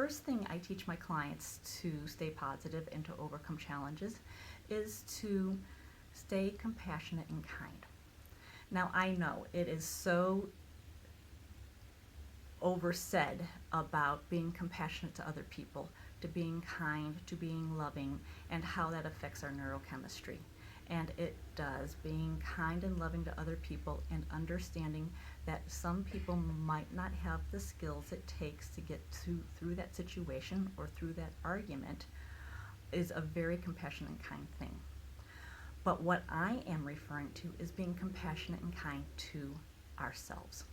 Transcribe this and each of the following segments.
first thing I teach my clients to stay positive and to overcome challenges is to stay compassionate and kind. Now, I know it is so oversaid about being compassionate to other people, to being kind, to being loving, and how that affects our neurochemistry. And it does. Being kind and loving to other people and understanding that some people might not have the skills it takes to get through that situation or through that argument is a very compassionate and kind thing. But what I am referring to is being compassionate and kind to ourselves.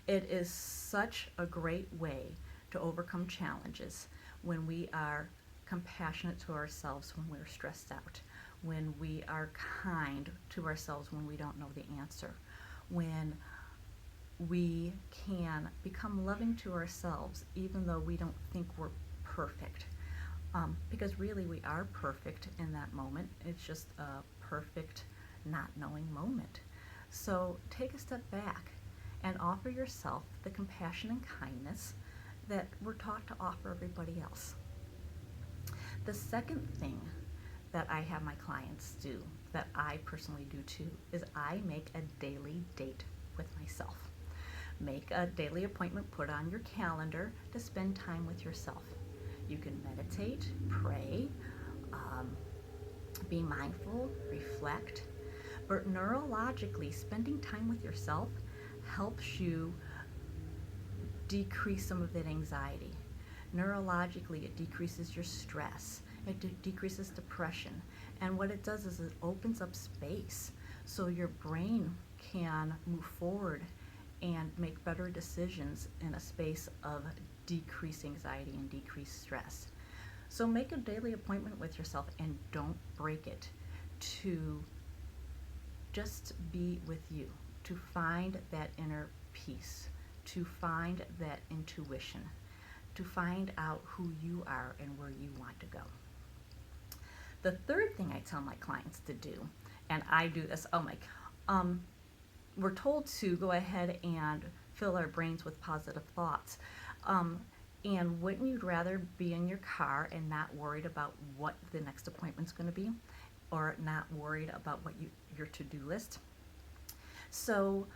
It is such a great way to overcome challenges when we are compassionate to ourselves when we're stressed out, when we are kind to ourselves when we don't know the answer, when we can become loving to ourselves even though we don't think we're perfect. Because really we are perfect in that moment. It's just a perfect not knowing moment. So take a step back and offer yourself the compassion and kindness that we're taught to offer everybody else. The second thing that I have my clients do, that I personally do too, is I make a daily date with myself. Make a daily appointment, put on your calendar to spend time with yourself. You can meditate, pray, be mindful, reflect. But neurologically, spending time with yourself helps you decrease some of that anxiety. Neurologically, it decreases your stress. It decreases depression. And what it does is it opens up space so your brain can move forward and make better decisions in a space of decreased anxiety and decreased stress. So make a daily appointment with yourself and don't break it to just be with you, to find that inner peace, to find that intuition, to find out who you are and where you want to go. The third thing I tell my clients to do, and I do this, we're told to go ahead and fill our brains with positive thoughts. And wouldn't you rather be in your car and not worried about what the next appointment's going to be, or not worried about what your to-do list? So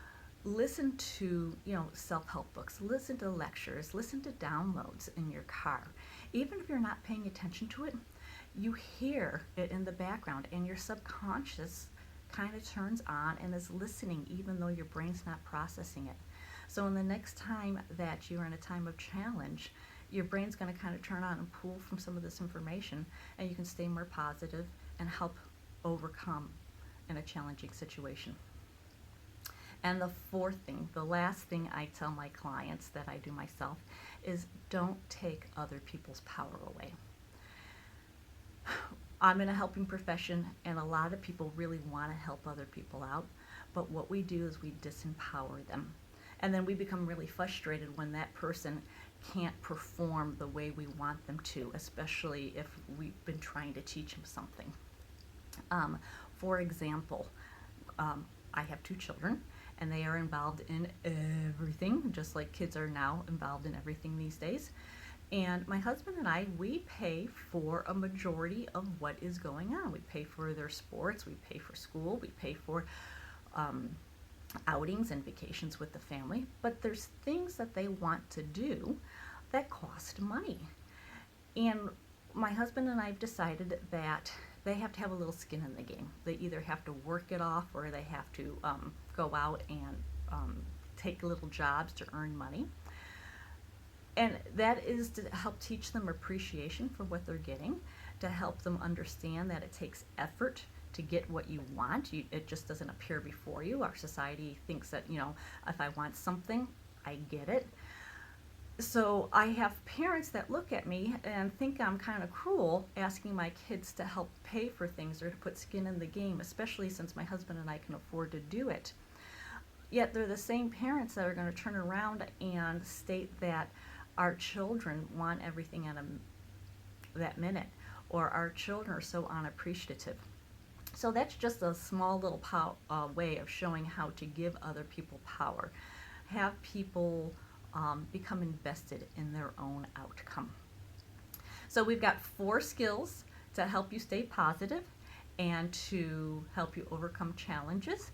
listen to self-help books, listen to lectures, listen to downloads in your car. Even if you're not paying attention to it, you hear it in the background and your subconscious kind of turns on and is listening even though your brain's not processing it. So in the next time that you're in a time of challenge, your brain's going to kind of turn on and pull from some of this information, and you can stay more positive and help overcome in a challenging situation. And the fourth thing, the last thing I tell my clients that I do myself, is don't take other people's power away. I'm in a helping profession, and a lot of people really want to help other people out, but what we do is we disempower them. And then we become really frustrated when that person can't perform the way we want them to, especially if we've been trying to teach them something. For example, I have 2 children, and they are involved in everything, just like kids are now involved in everything these days. And my husband and I, we pay for a majority of what is going on. We pay for their sports, we pay for school, we pay for outings and vacations with the family. But there's things that they want to do that cost money. And my husband and I have decided that they have to have a little skin in the game. They either have to work it off or they have to go out and take little jobs to earn money. And that is to help teach them appreciation for what they're getting, to help them understand that it takes effort to get what you want. It just doesn't appear before you. Our society thinks that, if I want something, I get it. So I have parents that look at me and think I'm kind of cruel asking my kids to help pay for things or to put skin in the game, especially since my husband and I can afford to do it. Yet they're the same parents that are going to turn around and state that our children want everything at that minute, or our children are so unappreciative. So that's just a small little way of showing how to give other people power. Have people become invested in their own outcome. So we've got 4 skills to help you stay positive and to help you overcome challenges.